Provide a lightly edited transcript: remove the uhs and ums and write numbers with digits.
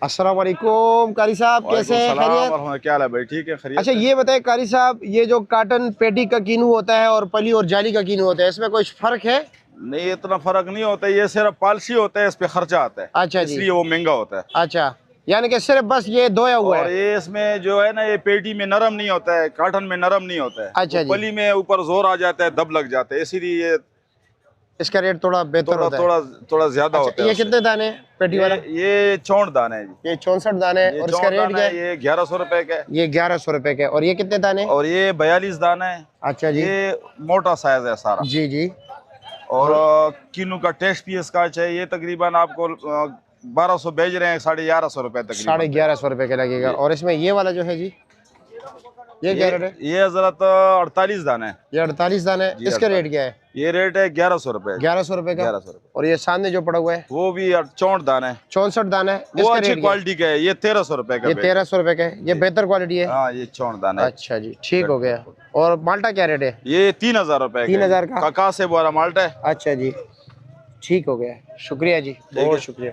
अस्सलाम वालेकुम कारी साहब, कैसे हैं? खैरियत? क्या हाल है भाई? ठीक है, खैरियत। अच्छा ये बताए कारी साहब, ये जो काटन पेटी का कीनू होता है और पली और जाली का कीनू होता है, इसमें कुछ फर्क है? नहीं, इतना फर्क नहीं होता, ये सिर्फ पॉलिसी होता है, इस पे खर्चा आता है। अच्छा जी, इसलिए वो महंगा होता है। अच्छा, यानी कि सिर्फ बस ये धोया हुआ और है। ये इसमें जो है ना, ये पेटी में नरम नहीं होता है, काटन में नरम नहीं होता है। अच्छा जी। पली में ऊपर जोर आ जाता है, दब लग जाता है, इसीलिए ये इसका रेट थोड़ा बेहतर थोड़ा होता है। थोड़ा थोड़ा ज्यादा अच्छा, होता है ये उससे। कितने दाने पेटी वाला? ये 64 दाने है जी। ये 64 दाने है। ये और इसका 64 रेट दाना क्या है, है? ये 1100 रुपए का है। ये 1100 रुपए का है। और ये कितने दाने? और ये 42 दाना है। अच्छा जी, ये मोटा साइज है सारा। जी जी। और किन्नू का टेस्ट भी इसका चाहिए, ये तकरीबन आपको 1200 बेच रहे हैं, 1150 रुपए तकरीबन। 1150 रुपए का लगेगा। और इसमें ये वाला जो है जी, ये क्या रेट है? ये हजरत 48 दाने है। ये 48 दाने है। इसका रेट क्या है? ये रेट है 1100 रुपए। 1100 रुपए का। 1100 रुपए। और ये सामने जो पड़ा हुआ है वो भी 64 दाने है। 64 दाना है। वो इसका अच्छी रेट क्या है? क्वालिटी का है, ये 1300 रुपए का। ये 1300 रुपए का है। ये बेहतर क्वालिटी है। हाँ, ये 64 दाने है। अच्छा जी, ठीक हो गया। और माल्टा क्या रेट है? ये 3000 रुपए 3000 का। काका से बोरा माल्टा है। अच्छा जी, ठीक हो गया। शुक्रिया जी, बहुत शुक्रिया।